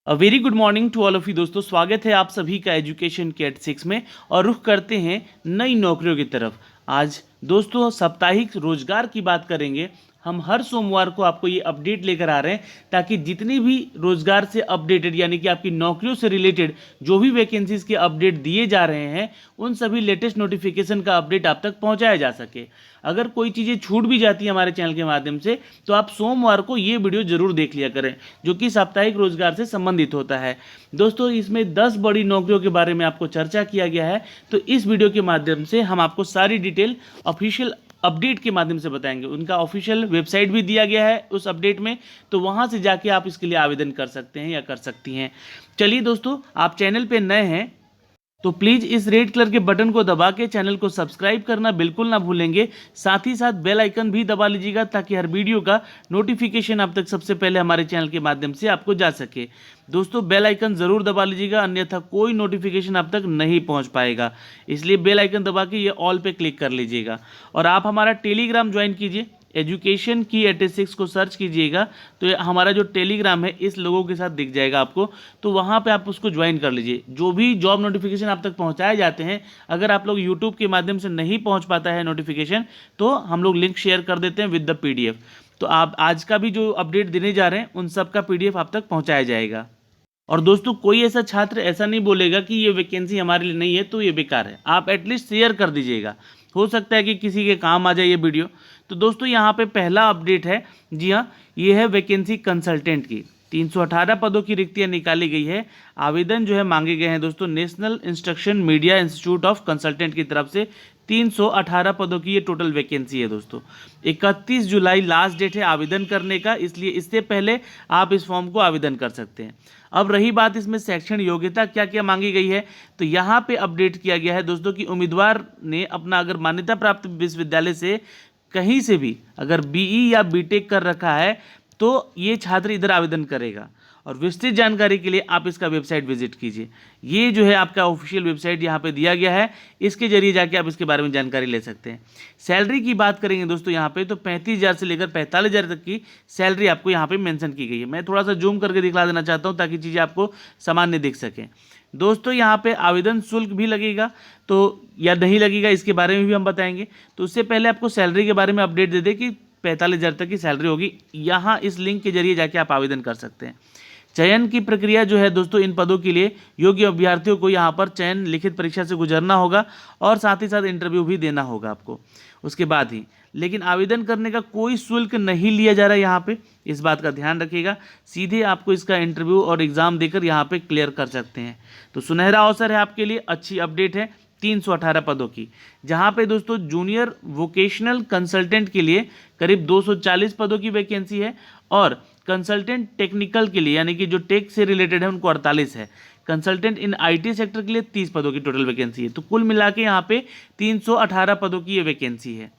Very good morning to all of you दोस्तों, स्वागत है आप सभी का एजुकेशन के एट 6 में। और रुख करते हैं नई नौकरियों की तरफ। आज दोस्तों साप्ताहिक रोजगार की बात करेंगे। हम हर सोमवार को आपको ये अपडेट लेकर आ रहे हैं ताकि जितनी भी रोजगार से अपडेटेड यानी कि आपकी नौकरियों से रिलेटेड जो भी वैकेंसीज के अपडेट दिए जा रहे हैं उन सभी लेटेस्ट नोटिफिकेशन का अपडेट आप तक पहुंचाया जा सके। अगर कोई चीज़ें छूट भी जाती है हमारे चैनल के माध्यम से तो आप सोमवार को ये वीडियो जरूर देख लिया करें जो कि साप्ताहिक रोजगार से संबंधित होता है। दोस्तों इसमें 10 बड़ी नौकरियों के बारे में आपको चर्चा किया गया है, तो इस वीडियो के माध्यम से हम आपको सारी डिटेल ऑफिशियल अपडेट के माध्यम से बताएंगे। उनका ऑफिशियल वेबसाइट भी दिया गया है उस अपडेट में, तो वहां से जाके आप इसके लिए आवेदन कर सकते हैं या कर सकती हैं। चलिए दोस्तों, आप चैनल पे नए हैं तो प्लीज़ इस रेड कलर के बटन को दबा के चैनल को सब्सक्राइब करना बिल्कुल ना भूलेंगे। साथ ही साथ बेल आइकन भी दबा लीजिएगा ताकि हर वीडियो का नोटिफिकेशन आप तक सबसे पहले हमारे चैनल के माध्यम से आपको जा सके। दोस्तों बेल आइकन ज़रूर दबा लीजिएगा, अन्यथा कोई नोटिफिकेशन आप तक नहीं पहुंच पाएगा। इसलिए बेल आइकन दबा के ये ऑल पे क्लिक कर लीजिएगा। और आप हमारा टेलीग्राम ज्वाइन कीजिए, एजुकेशन की 86 को सर्च कीजिएगा तो ये हमारा जो टेलीग्राम है इस लोगों के साथ दिख जाएगा आपको, तो वहाँ पे आप उसको ज्वाइन कर लीजिए। जो भी जॉब नोटिफिकेशन आप तक पहुँचाए जाते हैं, अगर आप लोग यूट्यूब के माध्यम से नहीं पहुँच पाता है नोटिफिकेशन तो हम लोग लिंक शेयर कर देते हैं विद द PDF। तो आप आज का भी जो अपडेट देने जा रहे हैं उन सब का PDF आप तक पहुँचाया जाएगा। और दोस्तों कोई ऐसा छात्र ऐसा नहीं बोलेगा कि ये वैकेंसी हमारे लिए नहीं है तो ये बेकार है, आप एटलीस्ट शेयर कर दीजिएगा, हो सकता है कि किसी के काम आ जाए ये वीडियो। तो दोस्तों यहाँ पे पहला अपडेट है, जी हाँ, ये है वैकेंसी कंसल्टेंट की। 318 पदों की रिक्तियाँ निकाली गई है। आवेदन जो है मांगे गए हैं दोस्तों national instruction media institute of consultant की तरफ से। 318 पदों की ये टोटल वैकेंसी है दोस्तों। 31 जुलाई लास्ट डेट है आवेदन करने का, इसलिए इससे पहले आप इस फॉर्म को आवेदन कर सकते हैं। अब रही बात इसमें शैक्षणिक योग्यता क्या क्या मांगी गई है, तो यहाँ पे अपडेट किया गया है दोस्तों कि उम्मीदवार ने अपना अगर मान्यता प्राप्त विश्वविद्यालय से कहीं से भी अगर BE या BTech कर रखा है तो ये छात्र इधर आवेदन करेगा। और विस्तृत जानकारी के लिए आप इसका वेबसाइट विजिट कीजिए। ये जो है आपका ऑफिशियल वेबसाइट यहाँ पे दिया गया है, इसके जरिए जाके आप इसके बारे में जानकारी ले सकते हैं। सैलरी की बात करेंगे दोस्तों यहाँ पे तो 35,000 से लेकर 45,000 तक की सैलरी आपको यहाँ पे मेंशन की गई है। मैं थोड़ा सा जूम करके दिखला देना चाहता हूँ ताकि चीज़ें आपको सामान्य दिख सकें। दोस्तों यहाँ पे आवेदन शुल्क भी लगेगा तो या नहीं लगेगा इसके बारे में भी हम बताएंगे। तो उससे पहले आपको सैलरी के बारे में अपडेट दे दें कि 45,000 तक की सैलरी होगी। यहाँ इस लिंक के जरिए जाके आप आवेदन कर सकते हैं। चयन की प्रक्रिया जो है दोस्तों, इन पदों के लिए योग्य अभ्यर्थियों को यहाँ पर चयन लिखित परीक्षा से गुजरना होगा और साथ ही साथ इंटरव्यू भी देना होगा आपको उसके बाद ही। लेकिन आवेदन करने का कोई शुल्क नहीं लिया जा रहा है यहाँ पे, इस बात का ध्यान रखिएगा। सीधे आपको इसका इंटरव्यू और एग्ज़ाम देकर यहाँ पे क्लियर कर सकते हैं। तो सुनहरा अवसर है आपके लिए, अच्छी अपडेट है 318 पदों की, जहाँ पे दोस्तों जूनियर वोकेशनल कंसल्टेंट के लिए करीब 240 पदों की वैकेंसी है और कंसल्टेंट टेक्निकल के लिए यानी कि जो टेक से रिलेटेड है उनको 48 है। कंसल्टेंट इन IT सेक्टर के लिए 30 पदों की टोटल वैकेंसी है। तो कुल मिला के यहाँ पे 318 पदों की ये वैकेंसी है।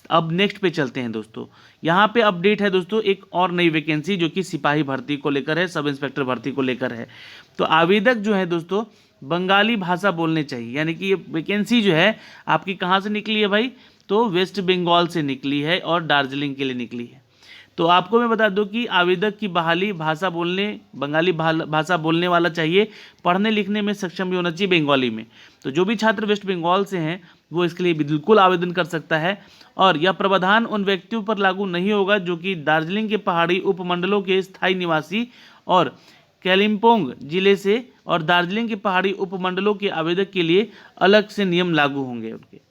अब नेक्स्ट पे चलते हैं दोस्तों, यहाँ पे अपडेट है दोस्तों एक और नई वैकेंसी जो कि सिपाही भर्ती को लेकर है, सब इंस्पेक्टर भर्ती को लेकर है। तो आवेदक जो है दोस्तों बंगाली भाषा बोलने चाहिए, यानी कि ये वैकेंसी जो है आपकी कहाँ से निकली है भाई, तो वेस्ट बंगाल से निकली है और दार्जिलिंग के लिए निकली है। तो आपको मैं बता दूं कि आवेदक की बहाली भाषा बोलने बंगाली भाषा बोलने वाला चाहिए, पढ़ने लिखने में सक्षम भी होना चाहिए बंगाली में। तो जो भी छात्र वेस्ट बंगाल से हैं वो इसके लिए बिल्कुल आवेदन कर सकता है। और यह प्रावधान उन व्यक्तियों पर लागू नहीं होगा जो कि दार्जिलिंग के पहाड़ी उपमंडलों के स्थायी निवासी और कालिम्पोंग जिले से और दार्जिलिंग के पहाड़ी उपमंडलों के आवेदक के लिए अलग से नियम लागू होंगे उनके।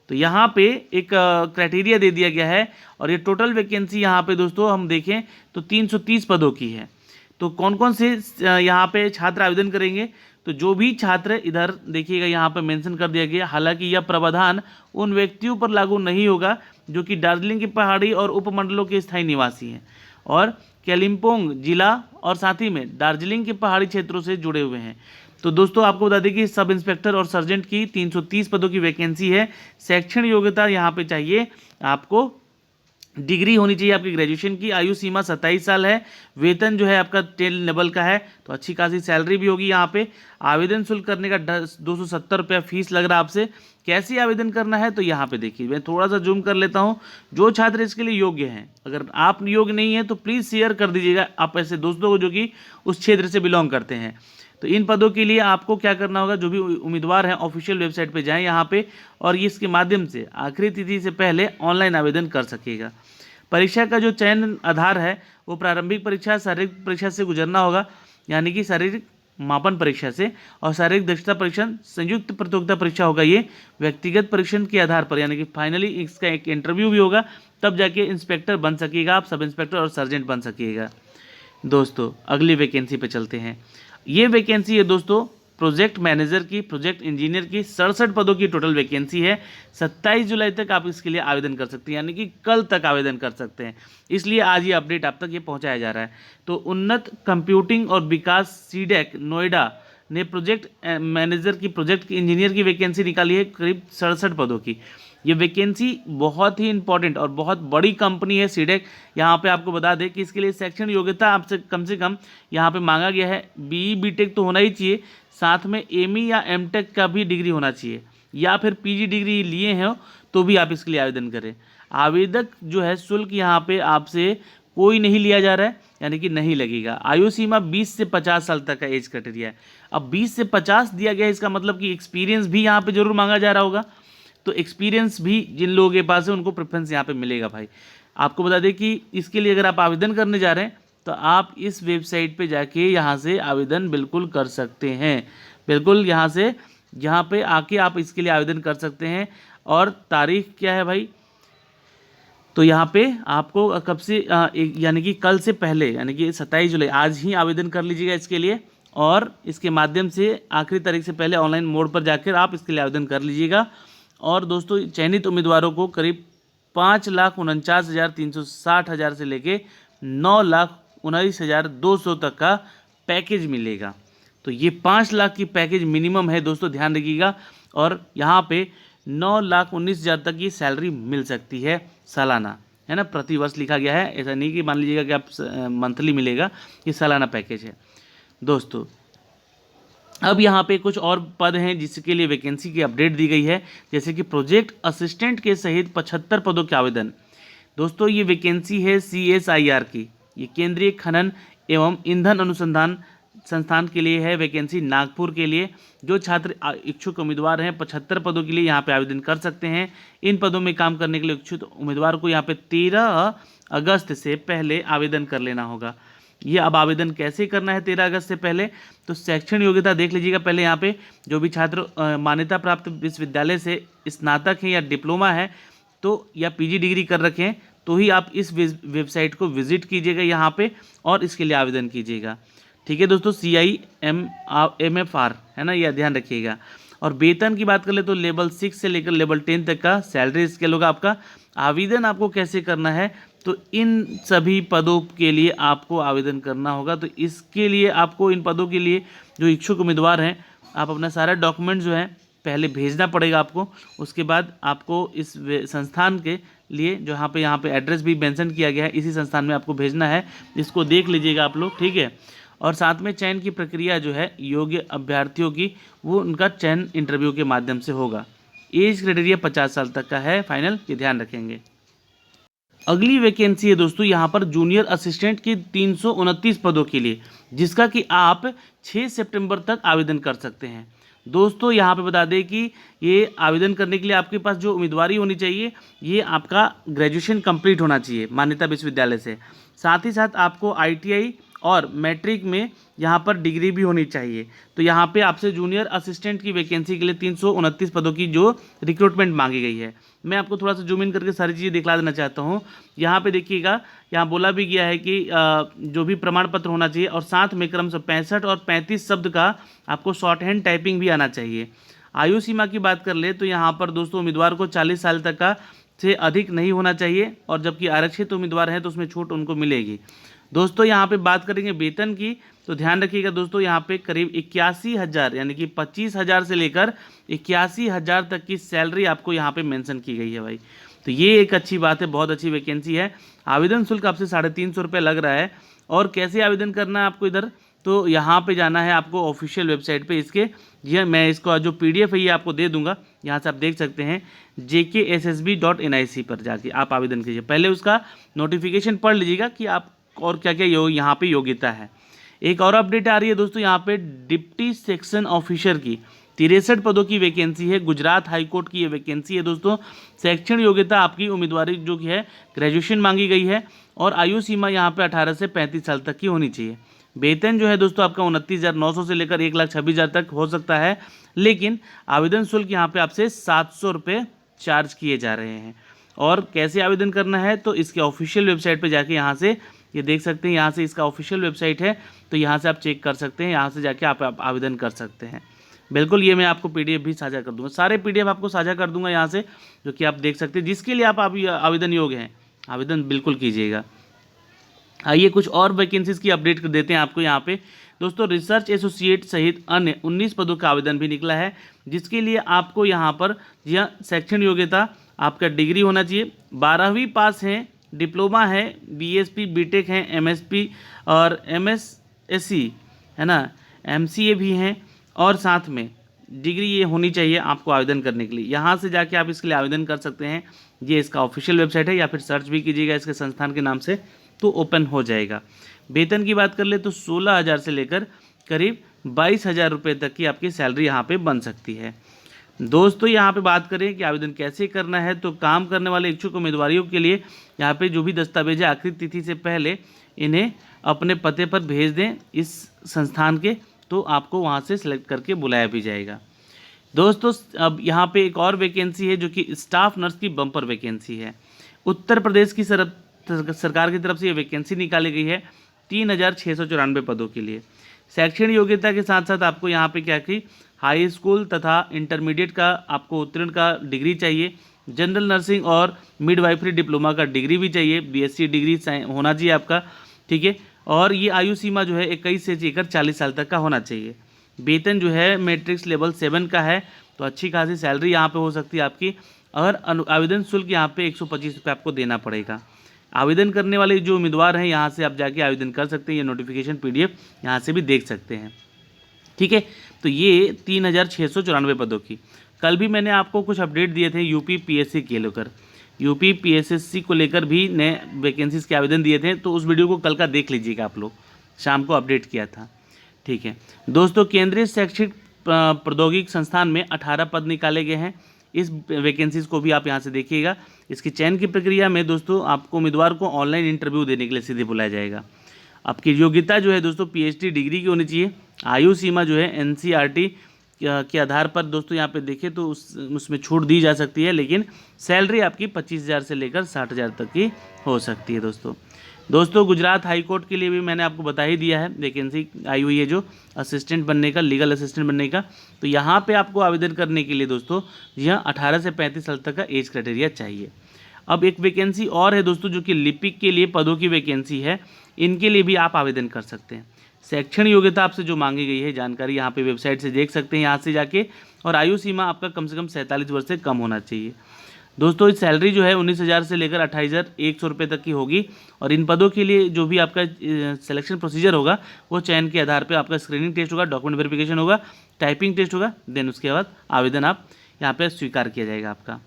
तो यहाँ पे एक क्राइटेरिया दे दिया गया है और ये टोटल वैकेंसी यहाँ पे दोस्तों हम देखें तो 330 पदों की है। तो कौन कौन से यहाँ पे छात्र आवेदन करेंगे, तो जो भी छात्र इधर देखिएगा यहाँ पे मेंशन कर दिया गया, हालांकि यह प्रावधान उन व्यक्तियों पर लागू नहीं होगा जो कि दार्जिलिंग की पहाड़ी और उपमंडलों के स्थायी निवासी हैं और कालिम्पोंग जिला और साथ ही में दार्जिलिंग के पहाड़ी क्षेत्रों से जुड़े हुए हैं। तो दोस्तों आपको बता दें कि सब इंस्पेक्टर और सर्जेंट की 330 पदों की वैकेंसी है। शैक्षणिक योग्यता यहाँ पे चाहिए आपको, डिग्री होनी चाहिए आपकी ग्रेजुएशन की, आयु सीमा 27 साल है, वेतन जो है आपका 10 लेवल का है, तो अच्छी खासी सैलरी भी होगी यहाँ पे। आवेदन शुल्क करने का 270 रुपया फीस लग रहा है आपसे। कैसे आवेदन करना है तो यहाँ पे देखिए, मैं थोड़ा सा जूम कर लेता हूँ। जो छात्र इसके लिए योग्य हैं, अगर आप योग्य नहीं है तो प्लीज़ शेयर कर दीजिएगा आप ऐसे दोस्तों को जो कि उस क्षेत्र से बिलोंग करते हैं। तो इन पदों के लिए आपको क्या करना होगा, जो भी उम्मीदवार हैं ऑफिशियल वेबसाइट पे जाएं यहाँ पे, और ये इसके माध्यम से आखिरी तिथि से पहले ऑनलाइन आवेदन कर सकेगा। परीक्षा का जो चयन आधार है वो प्रारंभिक परीक्षा, शारीरिक परीक्षा से गुजरना होगा, यानी कि शारीरिक मापन परीक्षा से, और शारीरिक दक्षता परीक्षण संयुक्त प्रतियोगिता परीक्षा होगा ये व्यक्तिगत परीक्षण के आधार पर, यानी कि फाइनली इसका एक इंटरव्यू भी होगा, तब जाके इंस्पेक्टर बन सकिएगा आप, सब इंस्पेक्टर और सर्जेंट बन सकिएगा। दोस्तों अगली वैकेंसी पे चलते हैं। ये वैकेंसी है दोस्तों प्रोजेक्ट मैनेजर की, प्रोजेक्ट इंजीनियर की, 67 पदों की टोटल वैकेंसी है। 27 जुलाई तक आप इसके लिए आवेदन कर सकते हैं, यानी कि कल तक आवेदन कर सकते हैं, इसलिए आज ये अपडेट आप तक ये पहुंचाया जा रहा है। तो उन्नत कंप्यूटिंग और विकास सीडेक नोएडा ने प्रोजेक्ट मैनेजर की, प्रोजेक्ट इंजीनियर की वैकेंसी निकाली है करीब 67 पदों की। ये वैकेंसी बहुत ही इंपॉर्टेंट और बहुत बड़ी कंपनी है सीडेक। यहाँ पे आपको बता दें कि इसके लिए शैक्षणिक योग्यता आपसे कम से कम यहाँ पे मांगा गया है बीई बीटेक तो होना ही चाहिए, साथ में एमई या एमटेक का भी डिग्री होना चाहिए, या फिर पीजी डिग्री लिए हैं तो भी आप इसके लिए आवेदन करें। आवेदक जो है शुल्क यहाँ पे आपसे कोई नहीं लिया जा रहा है, यानी कि नहीं लगेगा। आयु सीमा 20 से 50 साल तक का एज क्राइटेरिया है। अब 20 से 50 दिया गया है, इसका मतलब कि एक्सपीरियंस भी यहाँ पे जरूर मांगा जा रहा होगा, तो एक्सपीरियंस भी जिन लोगों के पास है उनको प्रेफरेंस यहाँ पे मिलेगा भाई। आपको बता दें कि इसके लिए अगर आप आवेदन करने जा रहे हैं तो आप इस वेबसाइट पे जाके यहाँ से आवेदन बिल्कुल कर सकते हैं, बिल्कुल यहाँ पे आके आप इसके लिए आवेदन कर सकते हैं। और तारीख क्या है भाई, तो यहाँ पे आपको कब से यानी कि कल से पहले, यानी कि 27 जुलाई, आज ही आवेदन कर लीजिएगा इसके लिए, और इसके माध्यम से आखिरी तारीख से पहले ऑनलाइन मोड पर जाकर आप इसके लिए आवेदन कर लीजिएगा। और दोस्तों चयनित उम्मीदवारों को करीब 5,49,360 से लेके 9,19,200 तक का पैकेज मिलेगा। तो ये 5 लाख की पैकेज मिनिमम है दोस्तों, ध्यान रखिएगा। और यहाँ पे 9,19,000 तक की सैलरी मिल सकती है सालाना, है ना, प्रति वर्ष लिखा गया है, ऐसा नहीं कि मान लीजिएगा कि आप मंथली मिलेगा, ये सालाना पैकेज है दोस्तों। अब यहाँ पे कुछ और पद हैं जिसके लिए वैकेंसी की अपडेट दी गई है, जैसे कि प्रोजेक्ट असिस्टेंट के सहित 75 पदों के आवेदन। दोस्तों ये वैकेंसी है CSIR की, ये केंद्रीय खनन एवं ईंधन अनुसंधान संस्थान के लिए है वैकेंसी, नागपुर के लिए। जो छात्र इच्छुक उम्मीदवार हैं 75 पदों के लिए यहाँ पे आवेदन कर सकते हैं। इन पदों में काम करने के लिए इच्छुक उम्मीदवार को यहाँ पे 13 अगस्त से पहले आवेदन कर लेना होगा। ये अब आवेदन कैसे करना है 13 अगस्त से पहले, तो शैक्षणिक योग्यता देख लीजिएगा पहले। यहाँ पे जो भी छात्र मान्यता प्राप्त विश्वविद्यालय से स्नातक हैं या डिप्लोमा है तो, या पीजी डिग्री कर रखे हैं, तो ही आप इस वेबसाइट को विजिट कीजिएगा यहाँ पे और इसके लिए आवेदन कीजिएगा। ठीक है दोस्तों, CIMFR है ना, यह ध्यान रखिएगा। और वेतन की बात कर ले तो लेवल 6 से लेकर लेवल 10 तक का सैलरी स्केल होगा आपका। आवेदन आपको कैसे करना है, तो इन सभी पदों के लिए आपको आवेदन करना होगा। तो इसके लिए आपको इन पदों के लिए जो इच्छुक उम्मीदवार हैं, आप अपना सारा डॉक्यूमेंट जो है पहले भेजना पड़ेगा आपको। उसके बाद आपको इस संस्थान के लिए जो यहाँ पे एड्रेस भी मेंशन किया गया है, इसी संस्थान में आपको भेजना है। इसको देख लीजिएगा आप लोग, ठीक है। और साथ में चयन की प्रक्रिया जो है योग्य अभ्यर्थियों की, वो उनका चयन इंटरव्यू के माध्यम से होगा। एज क्राइटेरिया 50 साल तक का है फाइनल, ये ध्यान रखेंगे। अगली वैकेंसी है दोस्तों यहाँ पर जूनियर असिस्टेंट की 329 पदों के लिए, जिसका कि आप 6 सितंबर तक आवेदन कर सकते हैं। दोस्तों यहाँ पे बता दें कि ये आवेदन करने के लिए आपके पास जो उम्मीदवारी होनी चाहिए, ये आपका ग्रेजुएशन कंप्लीट होना चाहिए मान्यता विश्वविद्यालय से। साथ ही साथ आपको ITI और मैट्रिक में यहाँ पर डिग्री भी होनी चाहिए। तो यहाँ पे आपसे जूनियर असिस्टेंट की वैकेंसी के लिए 329 पदों की जो रिक्रूटमेंट मांगी गई है, मैं आपको थोड़ा सा जूम इन करके सारी चीज़ें दिखला देना चाहता हूँ। यहाँ पे देखिएगा, यहाँ बोला भी गया है कि जो भी प्रमाण पत्र होना चाहिए, और साथ में क्रमशः 65 और 35 शब्द का आपको शॉर्ट हैंड टाइपिंग भी आना चाहिए। आयु सीमा की बात कर ले तो यहाँ पर दोस्तों उम्मीदवार को 40 साल तक का से अधिक नहीं होना चाहिए, और जबकि आरक्षित उम्मीदवार हैं तो उसमें छूट उनको मिलेगी। दोस्तों यहाँ पे बात करेंगे वेतन की, तो ध्यान रखिएगा दोस्तों, यहाँ पे करीब 81,000 यानी कि 25,000 से लेकर 81,000 तक की सैलरी आपको यहाँ पे मेंशन की गई है भाई। तो ये एक अच्छी बात है, बहुत अच्छी वैकेंसी है। आवेदन शुल्क आपसे 350 रुपये लग रहा है। और कैसे आवेदन करना है आपको इधर, तो यहाँ पे जाना है आपको ऑफिशियल वेबसाइट पे। इसके यह मैं इसका जो PDF है ये आपको दे दूंगा, यहाँ से आप देख सकते हैं jkssb.nic पर जाके आप आवेदन कीजिए। पहले उसका नोटिफिकेशन पढ़ लीजिएगा कि आप और क्या क्या यहाँ पे योग्यता है। एक और अपडेट आ रही है दोस्तों, यहाँ पे डिप्टी सेक्शन ऑफिसर की 63 पदों की वैकेंसी है। गुजरात हाईकोर्ट की ये वैकेंसी है दोस्तों। शैक्षणिक योग्यता आपकी उम्मीदवारी जो कि है ग्रेजुएशन मांगी गई है और आयु सीमा यहाँ पे 18 से 35 साल तक की होनी चाहिए। वेतन जो है दोस्तों आपका 29,900 से लेकर 1,26,000 तक हो सकता है, लेकिन आवेदन शुल्क यहाँ पे आपसे 700 रुपये चार्ज किए जा रहे हैं। और कैसे आवेदन करना है तो इसके ऑफिशियल वेबसाइट पे जाके यहाँ से ये देख सकते हैं, यहाँ से इसका ऑफिशियल वेबसाइट है, तो यहाँ से आप चेक कर सकते हैं, यहाँ से जाके आप आवेदन कर सकते हैं। बिल्कुल, ये मैं आपको PDF भी साझा कर दूंगा, सारे PDF आपको साझा कर दूंगा यहाँ से, जो कि आप देख सकते हैं। जिसके लिए आप आवेदन योग्य हैं, आवेदन बिल्कुल कीजिएगा। आइए कुछ और वैकेंसीज की अपडेट कर देते हैं आपको यहाँ पे दोस्तों। रिसर्च एसोसिएट सहित अन्य 19 पदों का आवेदन भी निकला है, जिसके लिए आपको यहाँ पर यह शैक्षणिक योग्यता आपका डिग्री होना चाहिए, 12वीं पास है, डिप्लोमा है, BSc BTech है, MSc और MSc है ना, MCA भी हैं, और साथ में डिग्री ये होनी चाहिए आपको आवेदन करने के लिए। यहाँ से जाके आप इसके लिए आवेदन कर सकते हैं। ये इसका ऑफिशियल वेबसाइट है, या फिर सर्च भी कीजिएगा इसके संस्थान के नाम से तो ओपन हो जाएगा। वेतन की बात कर ले तो 16,000 से लेकर करीब 22,000 रुपये तक की आपकी सैलरी यहाँ पे बन सकती है। दोस्तों यहाँ पे बात करें कि आवेदन कैसे करना है, तो काम करने वाले इच्छुक उम्मीदवारों के लिए यहाँ पे जो भी दस्तावेज है आखिरी तिथि से पहले इन्हें अपने पते पर भेज दें इस संस्थान के, तो आपको वहाँ से सिलेक्ट करके बुलाया भी जाएगा। दोस्तों अब यहाँ पे एक और वैकेंसी है जो कि स्टाफ नर्स की बम्पर वैकेंसी है। उत्तर प्रदेश की सरकार की तरफ से ये वैकेंसी निकाली गई है 3,694 पदों के लिए। शैक्षणिक योग्यता के साथ साथ आपको यहाँ पे क्या कि हाई स्कूल तथा इंटरमीडिएट का आपको उत्तीर्ण का डिग्री चाहिए, जनरल नर्सिंग और मिडवाइफरी डिप्लोमा का डिग्री भी चाहिए, BSc डिग्री होना चाहिए आपका, ठीक है। और ये आयु सीमा जो है 21 से लेकर 40 साल तक का होना चाहिए। वेतन जो है मैट्रिक्स लेवल 7 का है, तो अच्छी खासी सैलरी यहाँ पे हो सकती है आपकी। और आवेदन शुल्क यहाँ पे 125 रुपये आपको देना पड़ेगा। आवेदन करने वाले जो उम्मीदवार हैं यहाँ से आप जाके आवेदन कर सकते हैं, ये नोटिफिकेशन PDF यहाँ से भी देख सकते हैं, ठीक है। तो ये 3,694 पदों की। कल भी मैंने आपको कुछ अपडेट दिए थे UP PSC के लेकर, UP PSSC को लेकर भी नए वैकेंसीज के आवेदन दिए थे, तो उस वीडियो को कल का देख लीजिएगा आप लोग, शाम को अपडेट किया था, ठीक है। दोस्तों केंद्रीय शैक्षिक प्रौद्योगिकी संस्थान में 18 पद निकाले गए हैं। इस वैकेंसीज को भी आप यहाँ से देखिएगा। इसकी चयन की प्रक्रिया में दोस्तों आपको उम्मीदवार को ऑनलाइन इंटरव्यू देने के लिए सीधे बुलाया जाएगा। आपकी योग्यता जो है दोस्तों PhD डिग्री की होनी चाहिए। आयु सीमा जो है NCERT के आधार पर दोस्तों यहाँ पे देखें तो उसमें छूट दी जा सकती है, लेकिन सैलरी आपकी 25,000 से लेकर 60,000 तक की हो सकती है दोस्तों गुजरात हाई कोर्ट के लिए भी मैंने आपको बता ही दिया है, वैकेंसी आई हुई है जो असिस्टेंट बनने का, लीगल असिस्टेंट बनने का। तो यहाँ पे आपको आवेदन करने के लिए दोस्तों यहाँ 18 से 35 साल तक का एज क्राइटेरिया चाहिए। अब एक वैकेंसी और है दोस्तों जो कि लिपिक के लिए पदों की वैकेंसी है, इनके लिए भी आप आवेदन कर सकते हैं। शैक्षणिक योग्यता आपसे जो मांगी गई है जानकारी यहाँ पे वेबसाइट से देख सकते हैं यहाँ से जाके, और आयु सीमा आपका कम से कम 47 वर्ष से कम होना चाहिए। दोस्तों इस सैलरी जो है 19,000 से लेकर 28,100 रुपये तक की होगी। और इन पदों के लिए जो भी आपका सिलेक्शन प्रोसीजर होगा वो चयन के आधार पर आपका स्क्रीनिंग टेस्ट होगा, डॉक्यूमेंट वेरिफिकेशन होगा, टाइपिंग टेस्ट होगा, देन उसके बाद आवेदन आप यहाँ पर स्वीकार किया जाएगा आपका।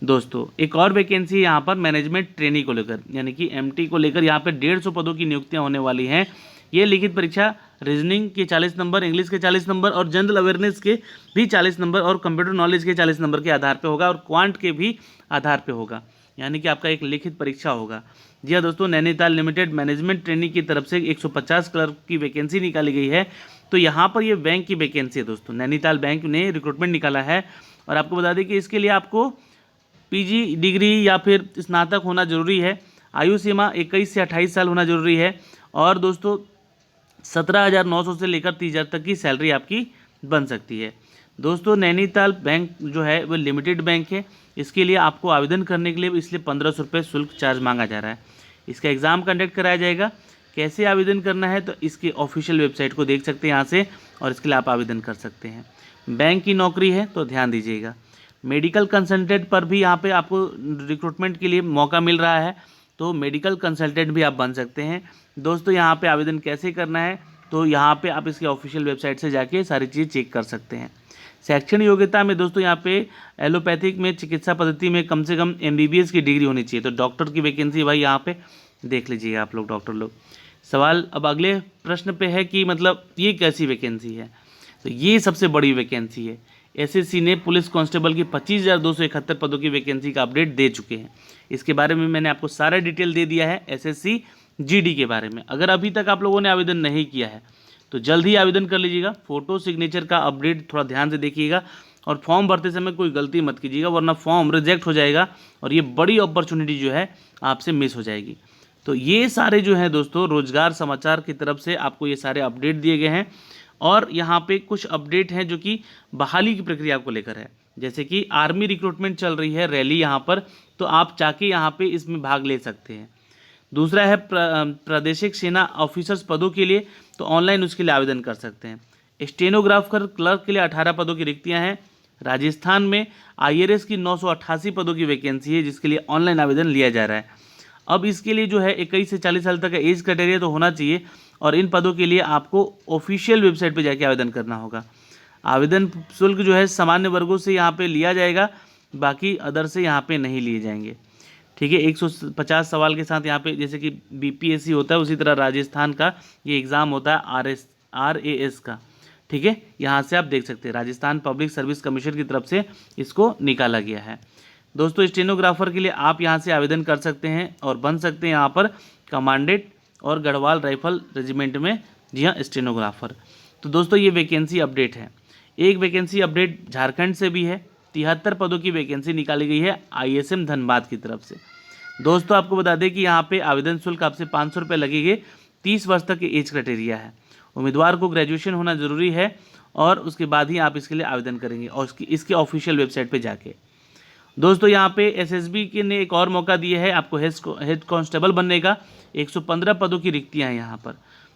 दोस्तों एक और वैकेंसी यहाँ पर मैनेजमेंट ट्रेनी को लेकर, यानी कि MT को लेकर यहाँ पे 150 पदों की नियुक्तियाँ होने वाली हैं। ये लिखित परीक्षा रीजनिंग के 40 नंबर, इंग्लिश के 40 नंबर और जनरल अवेयरनेस के भी 40 नंबर और कंप्यूटर नॉलेज के 40 नंबर के आधार पे होगा, और क्वांट के भी आधार पे होगा, यानी कि आपका एक लिखित परीक्षा होगा। जी हाँ दोस्तों, नैनीताल लिमिटेड मैनेजमेंट ट्रेनिंग की तरफ से 150 क्लर्क की वैकेंसी निकाली गई है। तो यहाँ पर ये बैंक की वैकेंसी है दोस्तों, नैनीताल बैंक ने रिक्रूटमेंट निकाला है। और आपको बता दें कि इसके लिए आपको PG डिग्री या फिर स्नातक होना जरूरी है। आयु सीमा 21 से 28 साल होना जरूरी है। और दोस्तों 17,900 से लेकर 30,000 तक की सैलरी आपकी बन सकती है। दोस्तों नैनीताल बैंक जो है वो लिमिटेड बैंक है, इसके लिए आपको आवेदन करने के लिए इसलिए 1,500 रुपये शुल्क चार्ज मांगा जा रहा है। इसका एग्ज़ाम कंडक्ट कराया जाएगा। कैसे आवेदन करना है तो इसके ऑफिशियल वेबसाइट को देख सकते हैं यहाँ से, और इसके लिए आप आवेदन कर सकते हैं। बैंक की नौकरी है तो ध्यान दीजिएगा। मेडिकल कंसल्टेंट पर भी यहाँ पे आपको रिक्रूटमेंट के लिए मौका मिल रहा है, तो मेडिकल कंसल्टेंट भी आप बन सकते हैं। दोस्तों यहाँ पे आवेदन कैसे करना है तो यहाँ पे आप इसके ऑफिशियल वेबसाइट से जाके सारी चीज़ चेक कर सकते हैं। शैक्षणिक योग्यता में दोस्तों यहाँ पे एलोपैथिक में चिकित्सा पद्धति में कम से कम MBBS की डिग्री होनी चाहिए। तो डॉक्टर की वैकेंसी भाई यहाँ पे देख लीजिएगा आप लोग, डॉक्टर लोग। सवाल अब अगले प्रश्न पे है कि मतलब ये कैसी वैकेंसी है, तो ये सबसे बड़ी वैकेंसी है। SSC ने पुलिस कांस्टेबल की 25,271 पदों की वैकेंसी का अपडेट दे चुके हैं। इसके बारे में मैंने आपको सारा डिटेल दे दिया है SSC GD के बारे में। अगर अभी तक आप लोगों ने आवेदन नहीं किया है तो जल्द ही आवेदन कर लीजिएगा। फोटो सिग्नेचर का अपडेट थोड़ा ध्यान से देखिएगा और फॉर्म भरते समय कोई गलती मत कीजिएगा, वरना फॉर्म रिजेक्ट हो जाएगा और ये बड़ी अपॉर्चुनिटी जो है आपसे मिस हो जाएगी। तो ये सारे जो हैं दोस्तों रोजगार समाचार की तरफ से आपको ये सारे अपडेट दिए गए हैं। और यहाँ पे कुछ अपडेट हैं जो कि बहाली की प्रक्रिया को लेकर है। जैसे कि आर्मी रिक्रूटमेंट चल रही है रैली यहाँ पर, तो आप जाके यहाँ पे इसमें भाग ले सकते हैं। दूसरा है प्रादेशिक सेना ऑफिसर्स पदों के लिए, तो ऑनलाइन उसके लिए आवेदन कर सकते हैं। स्टेनोग्राफर क्लर्क के लिए 18 पदों की रिक्तियां हैं। राजस्थान में IRS की 988 पदों की वैकेंसी है, जिसके लिए ऑनलाइन आवेदन लिया जा रहा है। अब इसके लिए जो है 21 से 40 साल तक का एज क्राइटेरिया तो होना चाहिए और इन पदों के लिए आपको ऑफिशियल वेबसाइट पर जाके आवेदन करना होगा। आवेदन शुल्क जो है सामान्य वर्गों से यहाँ पे लिया जाएगा, बाकी अदर से यहाँ पे नहीं लिए जाएंगे। ठीक है, 150 सवाल के साथ यहाँ पे जैसे कि BPSC होता है, उसी तरह राजस्थान का ये एग्ज़ाम होता है RAS का। ठीक है, यहाँ से आप देख सकते हैं राजस्थान पब्लिक सर्विस कमीशन की तरफ से इसको निकाला गया है। दोस्तों स्टेनोग्राफर के लिए आप यहाँ से आवेदन कर सकते हैं और बन सकते हैं यहाँ पर कमांडेंट और गढ़वाल राइफल रेजिमेंट में, जी हाँ, स्टेनोग्राफर। तो दोस्तों ये वैकेंसी अपडेट है। एक वैकेंसी अपडेट झारखंड से भी है, 73 पदों की वैकेंसी निकाली गई है ISM धनबाद की तरफ से। दोस्तों आपको बता दें कि यहाँ पे आवेदन शुल्क आपसे 500 रुपये लगेंगे। 30 वर्ष तक की एज क्राइटेरिया है। उम्मीदवार को ग्रेजुएशन होना ज़रूरी है और उसके बाद ही आप इसके लिए आवेदन करेंगे और इसके ऑफिशियल वेबसाइट पे जाके। दोस्तों यहाँ पे SSB के ने एक और मौका दिया है आपको हेड कांस्टेबल बनने का। 115 पदों की रिक्तियाँ हैं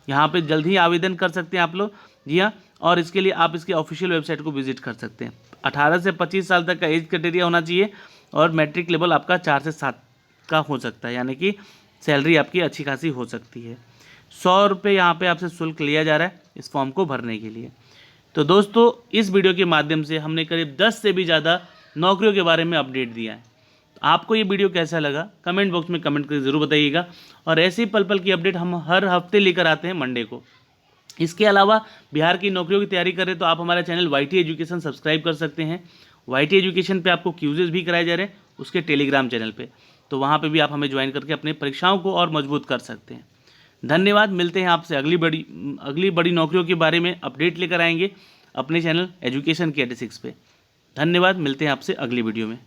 यहाँ पर जल्द ही आवेदन कर सकते हैं आप लोग, जी हाँ। और इसके लिए आप इसके ऑफिशियल वेबसाइट को विजिट कर सकते हैं। 18 से 25 साल तक का एज क्राइटेरिया होना चाहिए और मैट्रिक लेवल आपका 4 से 7 का हो सकता है, यानी कि सैलरी आपकी अच्छी खासी हो सकती है। 100 रुपये यहाँ पे आपसे शुल्क लिया जा रहा है इस फॉर्म को भरने के लिए। तो दोस्तों इस वीडियो के माध्यम से हमने करीब 10 से भी ज़्यादा नौकरियों के बारे में अपडेट दिया है। आपको ये वीडियो कैसा लगा कमेंट बॉक्स में कमेंट करके ज़रूर बताइएगा। और ऐसी पल पल की अपडेट हम हर हफ्ते लेकर आते हैं मंडे को। इसके अलावा बिहार की नौकरियों की तैयारी करें तो आप हमारा चैनल YT एजुकेशन सब्सक्राइब कर सकते हैं। YT एजुकेशन पे आपको क्यूजेज भी कराए जा रहे हैं उसके टेलीग्राम चैनल पे, तो वहाँ पे भी आप हमें ज्वाइन करके अपने परीक्षाओं को और मजबूत कर सकते हैं। धन्यवाद, मिलते हैं आपसे अगली बड़ी नौकरियों के बारे में अपडेट लेकर आएंगे अपने चैनल एजुकेशन के 86 पे। धन्यवाद, मिलते हैं आपसे अगली वीडियो में।